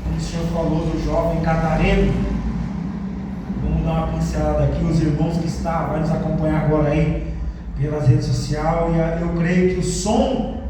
Como o senhor falou do jovem gadareno, vamos dar uma pincelada aqui. Os irmãos que vão nos acompanhar agora aí pelas redes sociais, e eu creio que o som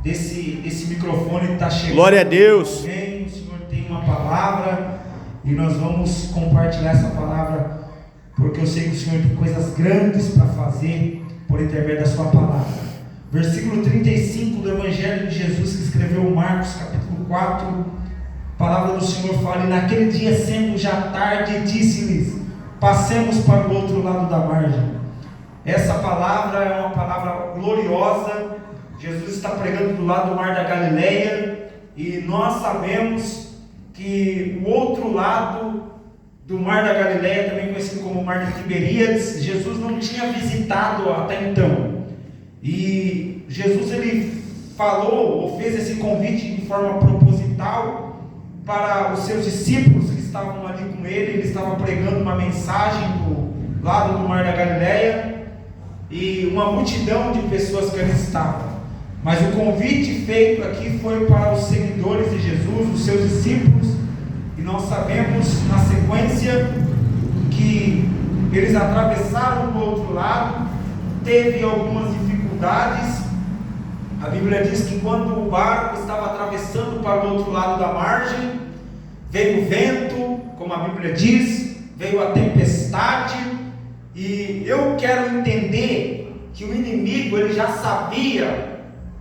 desse microfone está chegando. Glória a Deus. Também. O senhor tem uma palavra e nós vamos compartilhar essa palavra, porque eu sei que o senhor tem coisas grandes para fazer por intermédio da sua palavra. Versículo 35 do Evangelho de Jesus, que escreveu Marcos, capítulo 4, a palavra do Senhor fala: e naquele dia, sendo já tarde, disse-lhes: passemos para o outro lado da margem. Essa palavra é uma palavra gloriosa. Jesus está pregando do lado do mar da Galileia, e nós sabemos que o outro lado do mar da Galileia, também conhecido como mar de Tiberíades, Jesus não tinha visitado até então. E Jesus, ele falou ou fez esse convite de forma proposital para os seus discípulos que estavam ali com ele. Ele estava pregando uma mensagem do lado do mar da Galileia, e uma multidão de pessoas que ali estavam. Mas o convite feito aqui foi para os seguidores de Jesus, os seus discípulos, e nós sabemos na sequência que eles atravessaram do outro lado. Teve algumas dificuldades. A Bíblia diz que quando o barco estava atravessando para o outro lado da margem, veio o vento, como a Bíblia diz, veio a tempestade, e eu quero entender que o inimigo, ele já sabia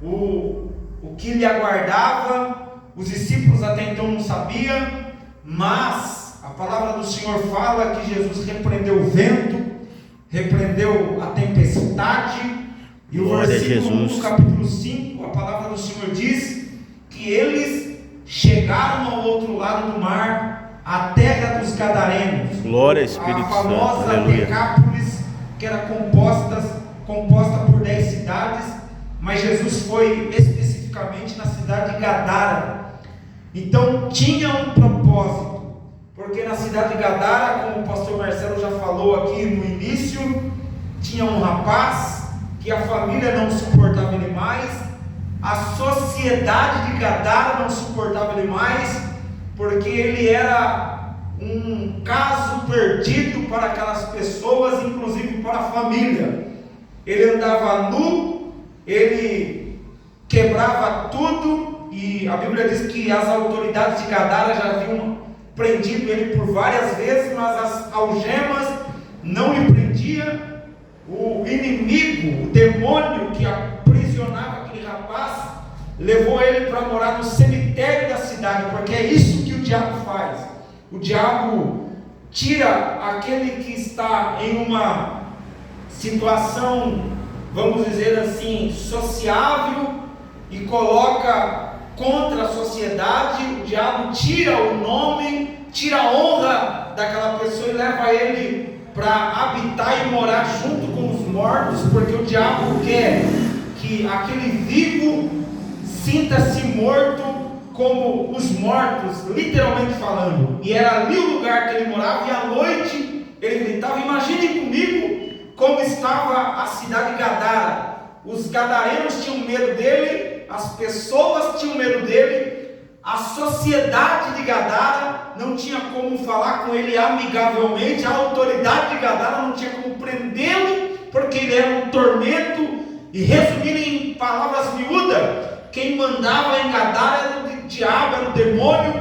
o que lhe aguardava. Os discípulos até então não sabiam, mas a palavra do Senhor fala que Jesus repreendeu o vento, repreendeu a tempestade, e o versículo 1 do capítulo 5, a palavra do Senhor diz que eles chegaram ao outro lado do mar, a terra dos Gadarenos. Glória, Espírito a famosa Santo, aleluia. Decápolis, que era composta por 10 cidades, mas Jesus foi especificamente na cidade de Gadara. Então tinha um propósito, porque na cidade de Gadara, como o pastor Marcelo já falou aqui no início, tinha um rapaz que a família não suportava ele mais, a sociedade de Gadara não suportava ele mais, porque ele era um caso perdido para aquelas pessoas, inclusive para a família. Ele andava nu, ele quebrava tudo, e a Bíblia diz que as autoridades de Gadara já haviam prendido ele por várias vezes, mas as algemas não lhe prendiam. O inimigo, o demônio que aprisionava aquele rapaz, levou ele para morar no cemitério da cidade, porque é isso que o diabo faz. O diabo tira aquele que está em uma situação, vamos dizer assim, sociável, e coloca contra a sociedade. O diabo tira o nome, tira a honra daquela pessoa e leva ele para habitar e morar junto com os mortos, porque o diabo quer que aquele vivo sinta-se morto como os mortos, literalmente falando. E era ali o lugar que ele morava, e à noite ele gritava. Imagine comigo como estava a cidade de Gadara. Os gadarenos tinham medo dele, as pessoas tinham medo dele, a sociedade de Gadara não tinha como falar com ele amigavelmente, a autoridade de Gadara não tinha como prendê-lo, porque ele era um tormento. E resumindo em palavras miúdas, quem mandava em Gadara era o diabo, era o demônio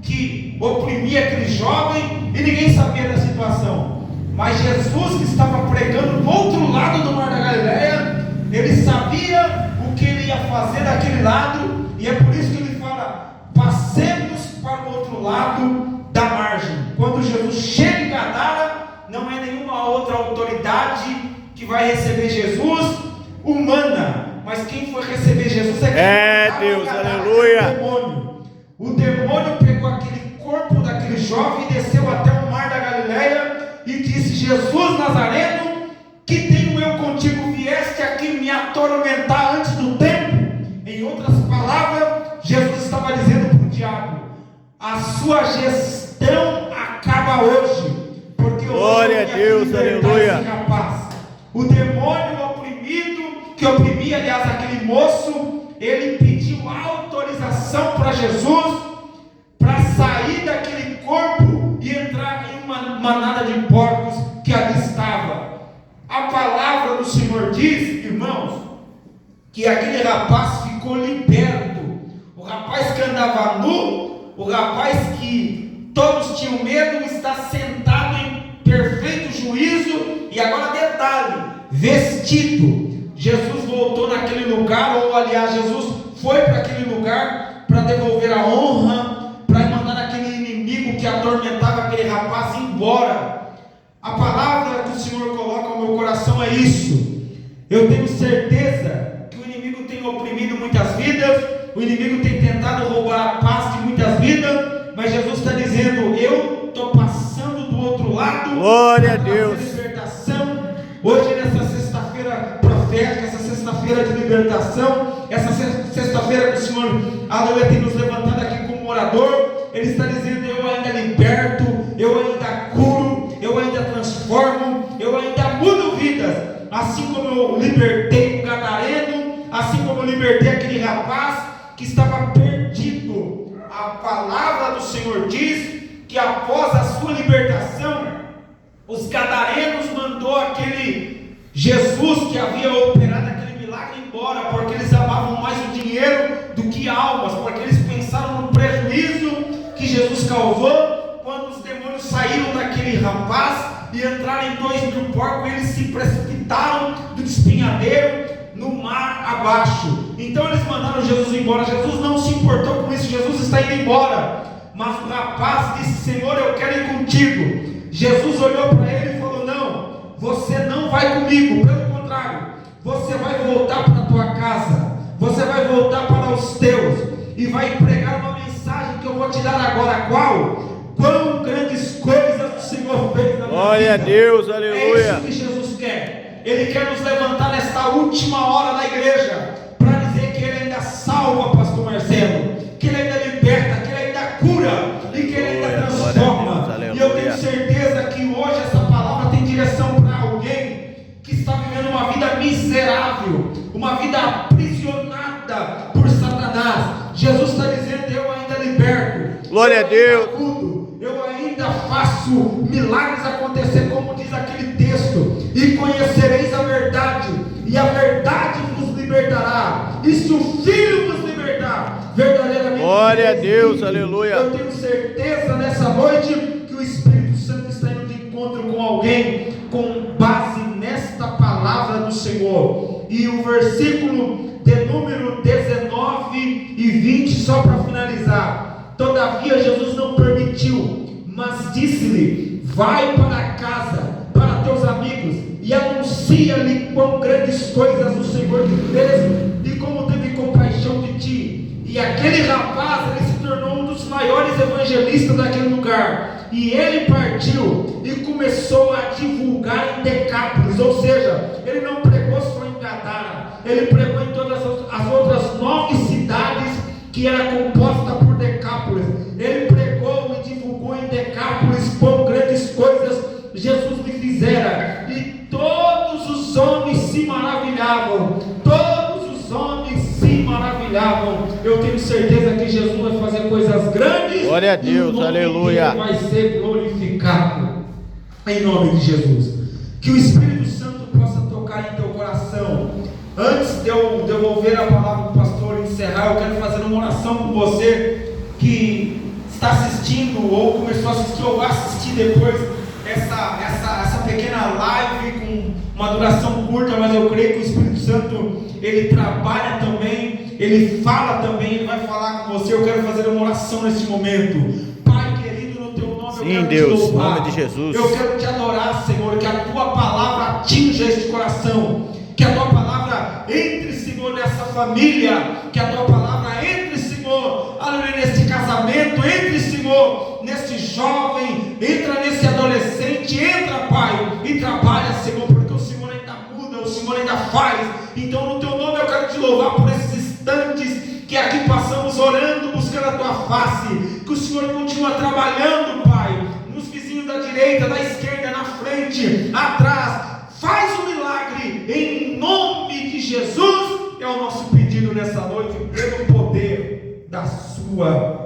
que oprimia aquele jovem, e ninguém sabia da situação. Mas Jesus, que estava pregando do outro lado do mar da Galileia, ele sabia o que ele ia fazer daquele lado, e é por isso que ele fala: passemos para o outro lado da margem. Quando Jesus chega em Gadara, não é nenhuma outra autoridade que vai receber Jesus, humana, mas quem foi receber Jesus é Deus, aleluia. O demônio pegou aquele corpo daquele jovem e desceu até o mar da Galileia e disse: Jesus Nazareno, que tenho eu contigo, vieste aqui me atormentar antes do tempo? Em outras palavras, Jesus estava dizendo para o diabo: a sua gestão acaba hoje, porque glória a Deus, aleluia. O demônio oprimido, que oprimia, aliás, aquele moço, ele pediu autorização para Jesus que aquele rapaz ficou liberto. O rapaz que andava nu, o rapaz que todos tinham medo, está sentado em perfeito juízo, e agora detalhe, vestido. Jesus voltou naquele lugar, ou aliás, Jesus foi para aquele lugar para devolver a honra, para mandar aquele inimigo que atormentava aquele rapaz embora. A palavra que o Senhor coloca no meu coração é isso. Eu tenho certeza que o inimigo tem oprimido muitas vidas, o inimigo tem tentado roubar a paz de muitas vidas, mas Jesus está dizendo: eu estou passando do outro lado. Glória a Deus. Libertação. Hoje, nessa sexta-feira profética, essa sexta-feira de libertação, essa sexta-feira que o Senhor, aleluia, tem nos levantado aqui como orador, Ele está dizendo: eu ainda liberto, eu ainda curo, eu ainda transformo, eu ainda mudo vidas. Assim como eu libertei o gadareno, assim como eu libertei aquele rapaz que estava perdido. A palavra do Senhor diz que após a sua libertação, os gadarenos mandou aquele Jesus que havia operado aquele milagre embora, porque eles amavam mais o dinheiro do que almas, porque eles pensaram no prejuízo que Jesus causou quando os demônios saíram daquele rapaz e entraram em 2.000 porcos. Eles se precipitaram do espinhadeiro no mar abaixo. Então eles mandaram Jesus embora. Jesus não se importou com isso, Jesus está indo embora, mas o rapaz disse: Senhor, eu quero ir contigo. Jesus olhou para ele e falou: não, você não vai comigo, pelo contrário, você vai voltar para a tua casa, você vai voltar para os teus e vai pregar uma mensagem que eu vou te dar agora. Qual? Quão grandes coisas o Senhor fez na minha vida. Glória a Deus, aleluia. É isso que Jesus quer. Ele quer nos levantar nesta última hora da igreja para dizer que Ele ainda salva, pastor Marcelo, que Ele ainda liberta, que Ele ainda cura e que Ele ainda transforma. E eu tenho certeza que hoje essa palavra tem direção para alguém que está vivendo uma vida miserável, uma vida aprisionada por Satanás. Jesus está dizendo: eu ainda liberto, glória a Deus, eu ainda faço milagres acontecer, como diz aquele texto: e conhecereis a verdade, e a verdade vos libertará, e se o Filho vos libertar, verdadeiramente. Glória a Deus, aleluia. Eu tenho certeza nessa noite que o Espírito Santo está indo de encontro com alguém com base nesta palavra do Senhor. E o versículo de número 19 e 20, só para finalizar: todavia Jesus não permitiu, mas disse-lhe: vai para casa, para teus amigos, e anuncia-lhe quão grandes coisas o Senhor te fez e como teve compaixão de ti. E aquele rapaz, ele se tornou um dos maiores evangelistas daquele lugar. E ele partiu e começou a divulgar em Decápolis, ou seja, ele não pregou só em Gadara, ele pregou em todas as outras 9 cidades que era composta por Decápolis. Ele pregou e divulgou em Decápolis quão grandes coisas Jesus lhe fizera, e todos os homens se maravilhavam, todos os homens se maravilhavam. Eu tenho certeza que Jesus vai fazer coisas grandes. Glória a Deus, aleluia. Vai ser glorificado em nome de Jesus. Que o Espírito Santo possa tocar em teu coração. Antes de eu devolver a palavra para o pastor e encerrar, eu quero fazer uma oração com você que está assistindo ou começou a assistir ou vai assistir depois essa pequena live com uma duração curta, mas eu creio que o Espírito Santo, ele trabalha também, ele fala também, ele vai falar com você. Eu quero fazer uma oração nesse momento. Pai querido, no teu nome, sim, eu quero Deus, te louvar, em nome de Jesus. eu quero te adorar, Senhor, que a tua palavra atinja este coração, que a tua palavra entre, Senhor, nessa família, que a tua palavra entre, Senhor, aleluia, neste casamento, entre, Senhor, neste jovem, entra nesse adolescente, entra, Pai, e trabalha, Senhor, porque o Senhor ainda muda, o Senhor ainda faz. Então, no teu nome eu quero te louvar por esses instantes que aqui passamos orando, buscando a tua face, que o Senhor continua trabalhando, Pai, nos vizinhos da direita, da esquerda, na frente, atrás. Faz um milagre em nome de Jesus, é o nosso pedido nessa noite, pelo poder da sua